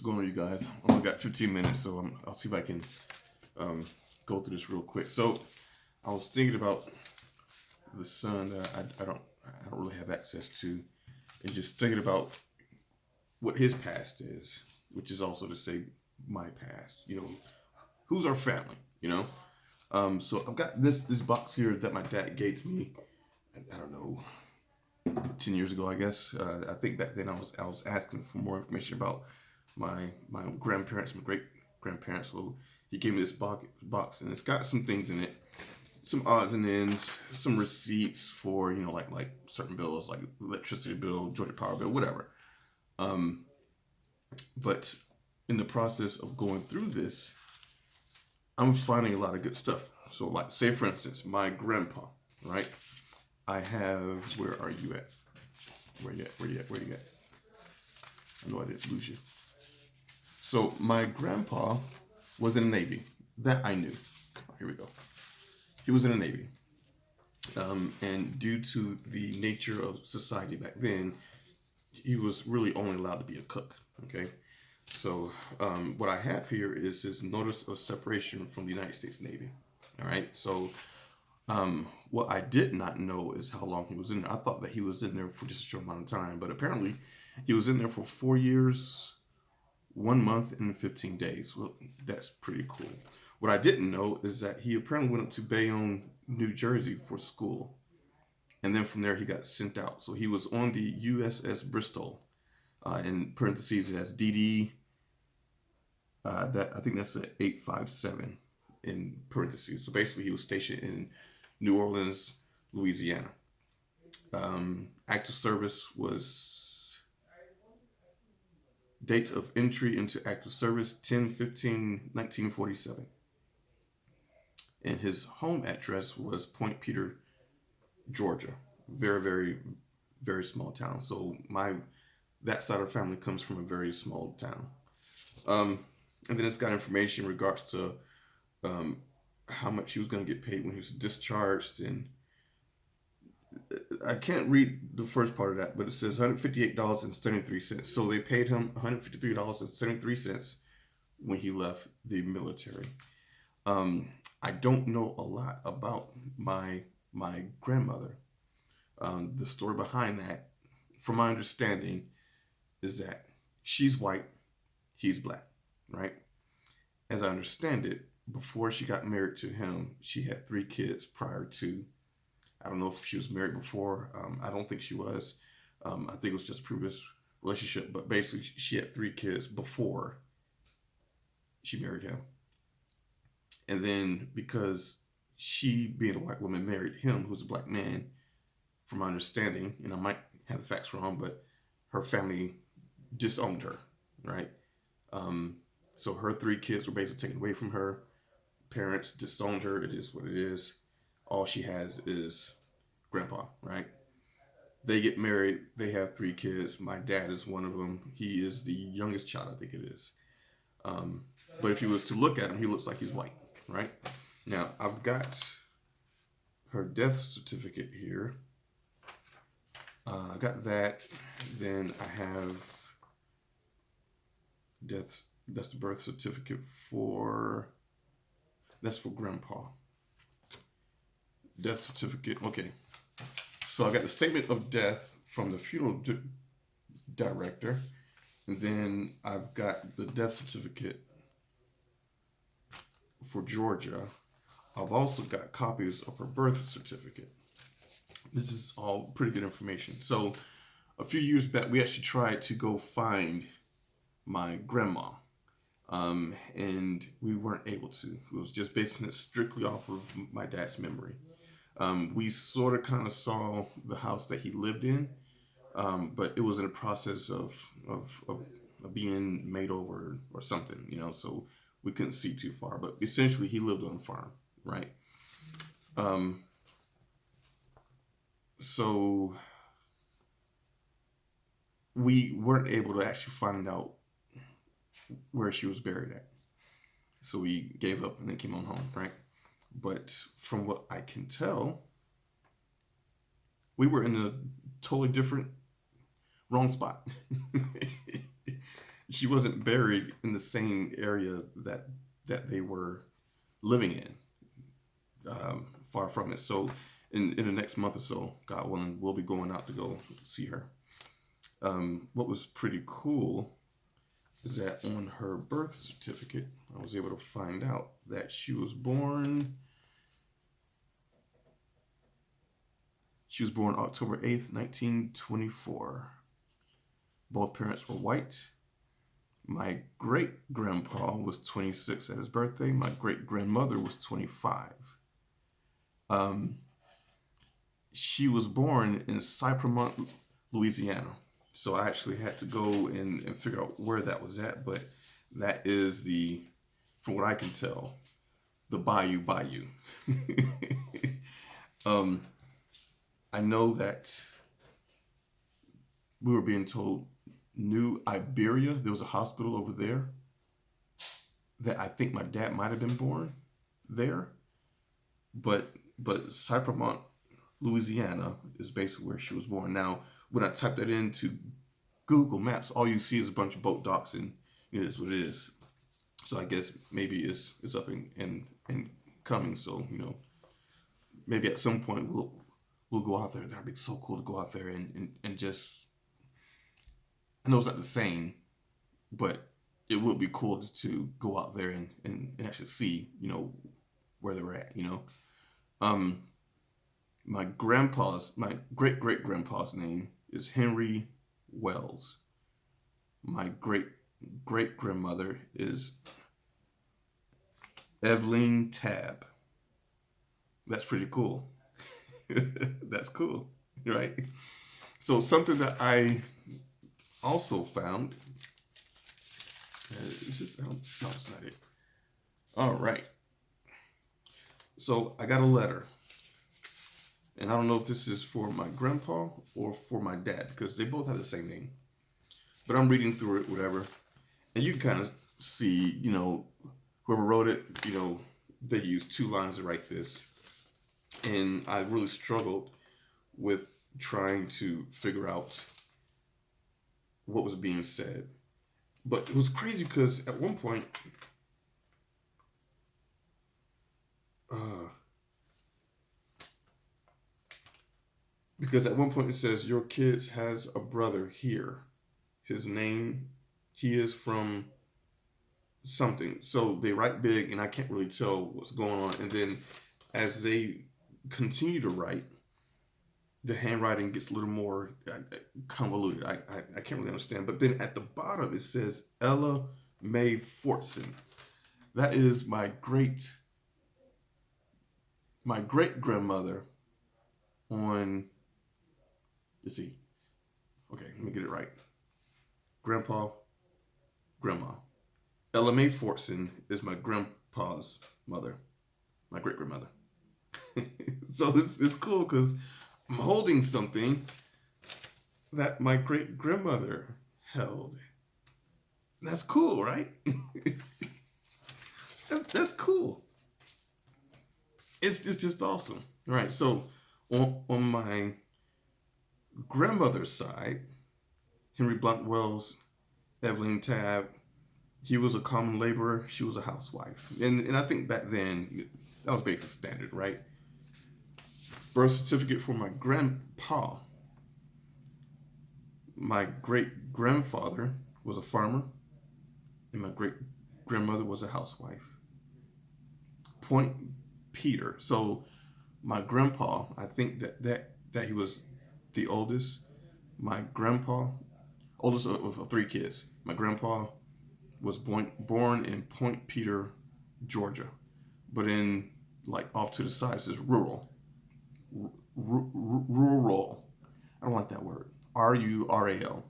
What's going on, you guys? I only got 15 minutes, so I'll see if I can go through this real quick. So I was thinking about the son that I don't really have access to, and just thinking about what his past is, which is also to say my past. Who's our family? So I've got this box here that my dad gave to me. I don't know, 10 years ago, I guess. I think back then I was asking for more information about my grandparents, my great grandparents. So he gave me this box, and it's got some things in it, some odds and ends, some receipts for like certain bills, like electricity bill, Georgia Power bill, whatever. Um, but in the process of going through this, I'm finding a lot of good stuff. So, like, say for instance, my grandpa, right? I have. Where are you at? Where you at? Where you at? Where you at? I know I didn't lose you. So my grandpa was in the Navy. That I knew. Here we go. He was in the Navy. And due to the nature of society back then, he was really only allowed to be a cook. Okay. So what I have here is his notice of separation from the United States Navy. All right. So what I did not know is how long he was in there. I thought that he was in there for just a short amount of time, but apparently he was in there for 4 years, 1 month, and 15 days. Well, that's pretty cool. What I didn't know is that he apparently went up to Bayonne, New Jersey for school. And then from there, he got sent out. So he was on the USS Bristol. In parentheses, it has DD. That I think that's the 857 in parentheses. So basically, he was stationed in New Orleans, Louisiana. Active service was date of entry into active service 10/15/1947. And his home address was Point Peter, Georgia. Very, very, very small town. So that side of the family comes from a very small town. And then it's got information in regards to how much he was going to get paid when he was discharged. And I can't read the first part of that, but it says $158.73. So they paid him $153.73 when he left the military. I don't know a lot about my grandmother. The story behind that, from my understanding, is that she's white, he's black, right? As I understand it, before she got married to him, she had 3 kids prior to. I don't know if she was married before. I don't think she was. I think it was just a previous relationship. But basically, she had 3 kids before she married him. And then because she, being a white woman, married him, who's a black man, from my understanding, and I might have the facts wrong, but her family disowned her, right? So her 3 kids were basically taken away from her. Parents disowned her. It is what it is. All she has is grandpa, right? They get married. They have 3 kids. My dad is one of them. He is the youngest child, I think it is. But if you was to look at him, he looks like he's white, right? Now, I've got her death certificate here. I got that. Then I have death. That's the birth certificate that's for grandpa. Death certificate. Okay. So I got the statement of death from the funeral director. And then I've got the death certificate for Georgia. I've also got copies of her birth certificate. This is all pretty good information. So a few years back, we actually tried to go find my grandma. And we weren't able to. It was just basing it strictly off of my dad's memory. We sort of kind of saw the house that he lived in, but it was in a process of being made over or something, so we couldn't see too far. But essentially, he lived on a farm, right? So we weren't able to actually find out where she was buried at. So we gave up and then came on home, right? But from what I can tell, we were in a totally different, wrong spot. she wasn't buried in the same area that they were living in. Far from it. So in the next month or so, God willing, we'll be going out to go see her. What was pretty cool is that on her birth certificate, I was able to find out that she was born October 8th, 1924. Both parents were white. My great grandpa was 26 at his birthday. My great grandmother was 25. She was born in Cypremont, Louisiana. So I actually had to go and figure out where that was at, but that is from what I can tell, the Bayou. I know that we were being told New Iberia, there was a hospital over there that I think my dad might have been born there, but Cypremont, Louisiana is basically where she was born. Now, when I type that into Google Maps, all you see is a bunch of boat docks, and it is what it is. So I guess maybe it's up and coming. So maybe at some point we'll go out there. That'd be so cool to go out there and just. I know it's not the same, but it would be cool to go out there and actually see where they were at. My great great grandpa's name is Henry Wells. My great great grandmother is Evelyn Tabb. That's pretty cool. That's cool, right? So something that I also found it's just no, it's not it. All right. So I got a letter. And I don't know if this is for my grandpa or for my dad, because they both have the same name. But I'm reading through it, whatever. And you can kind of see, whoever wrote it, they used 2 lines to write this. And I really struggled with trying to figure out what was being said. But it was crazy because at one point, it says, your kids has a brother here. His name, he is from something. So they write big and I can't really tell what's going on. And then as they continue to write, the handwriting gets a little more convoluted. I can't really understand. But then at the bottom it says Ella Mae Fortson. That is my great grandmother on, let's see. Okay, let me get it right. Grandpa, grandma. Ella Mae Fortson is my grandpa's mother, my great grandmother. So it's cool because I'm holding something that my great grandmother held. That's cool, right? That's cool. It's just awesome. All right, so on my grandmother's side, Henry Blunt Wells, Evelyn Tabb, he was a common laborer, she was a housewife. And I think back then, that was basically standard, right? Birth certificate for my grandpa. My great grandfather was a farmer, and my great grandmother was a housewife. Point Peter. So my grandpa, I think that he was the oldest. My grandpa, oldest of 3 kids. My grandpa was born in Point Peter, Georgia, but in off to the side it says rural. Rural. I don't like that word. Rural.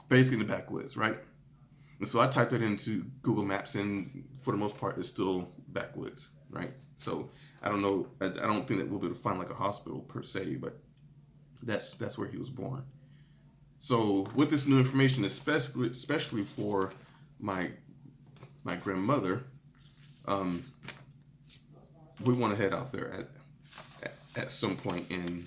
Basically in the backwoods, right? And so I typed it into Google Maps, and for the most part, it's still backwoods, right? So I don't know. I don't think that we'll be able to find a hospital per se, but that's where he was born. So with this new information, especially for my grandmother, we want to head out there at some point and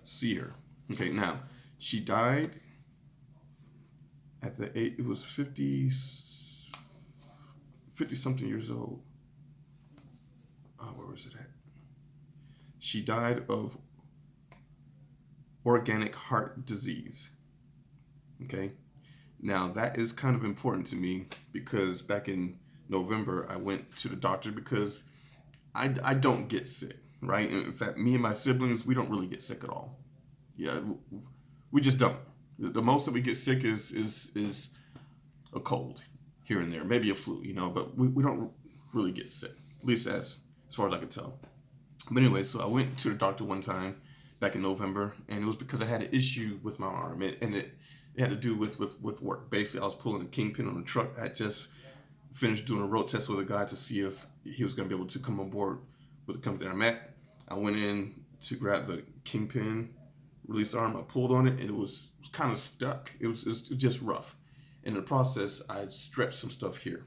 see her. Okay, now she died at the age, it was 50, 50 something years old. Where was it at? She died of organic heart disease. Okay. Now that is kind of important to me because back in November, I went to the doctor because I don't get sick, right? In fact, me and my siblings, we don't really get sick at all. Yeah, we just don't. The most that we get sick is a cold here and there, maybe a flu, but we don't really get sick, at least as far as I can tell. But anyway, so I went to the doctor one time back in November, and it was because I had an issue with my arm, and it had to do with work. Basically, I was pulling a kingpin on the truck. I had just finished doing a road test with a guy to see if he was going to be able to come on board with the company that I'm at. I went in to grab the kingpin release arm. I pulled on it, and it was kind of stuck. It was just rough. In the process, I stretched some stuff here,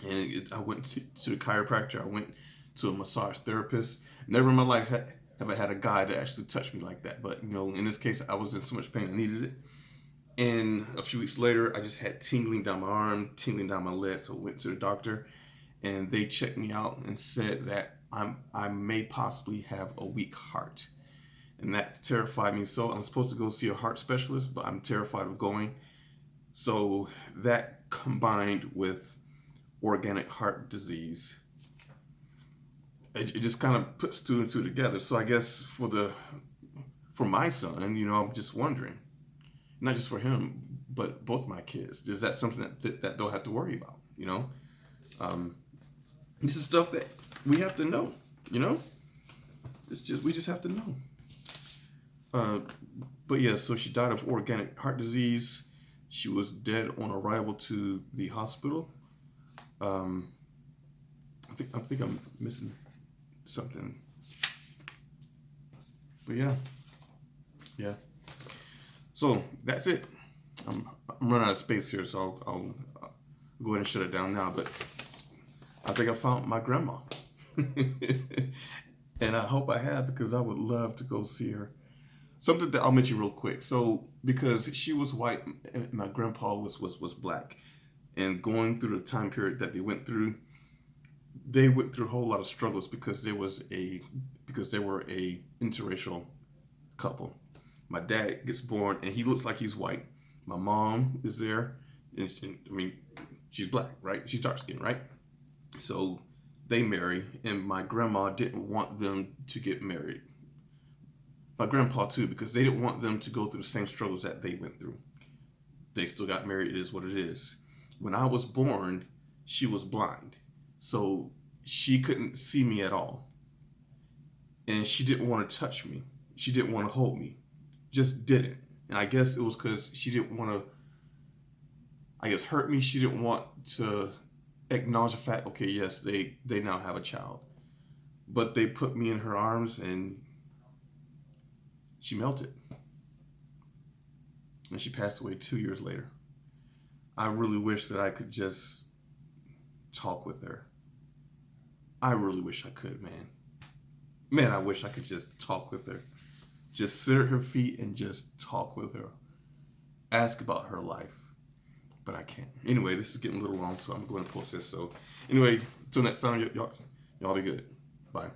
and I went to the chiropractor. I went to a massage therapist. Never in my life have I had a guy that actually touched me like that. But in this case, I was in so much pain I needed it. And a few weeks later, I just had tingling down my arm, tingling down my leg. So I went to the doctor, and they checked me out and said that I may possibly have a weak heart. And that terrified me. So I'm supposed to go see a heart specialist, but I'm terrified of going. So that combined with organic heart disease, it just kind of puts two and two together. So I guess for my son, I'm just wondering, not just for him, but both my kids, is that something that they'll have to worry about? This is stuff that we have to know. We just have to know. But yeah, so she died of organic heart disease. She was dead on arrival to the hospital. I think I'm missing something. But yeah. So that's it. I'm running out of space here, so I'll go ahead and shut it down now. But I think I found my grandma, and I hope I have because I would love to go see her. Something that I'll mention real quick. So because she was white and my grandpa was black, and going through the time period that they went through a whole lot of struggles because they were a interracial couple. My dad gets born and he looks like he's white. My mom is there, and she's black, right? She's dark skinned, right? So they marry, and my grandma didn't want them to get married. My grandpa too, because they didn't want them to go through the same struggles that they went through. They still got married. It is what it is. When I was born, she was blind, so she couldn't see me at all, and she didn't want to touch me. She didn't want to hold me. Just didn't. And I guess it was because she didn't want to, hurt me. She didn't want to acknowledge the fact, okay, yes, they now have a child. But they put me in her arms and she melted. And she passed away 2 years later. I really wish that I could just talk with her. I really wish I could, man. Man, I wish I could just talk with her. Just sit at her feet and just talk with her. Ask about her life. But I can't. Anyway, this is getting a little long, so I'm going to post this. So anyway, until next time, y'all be good. Bye.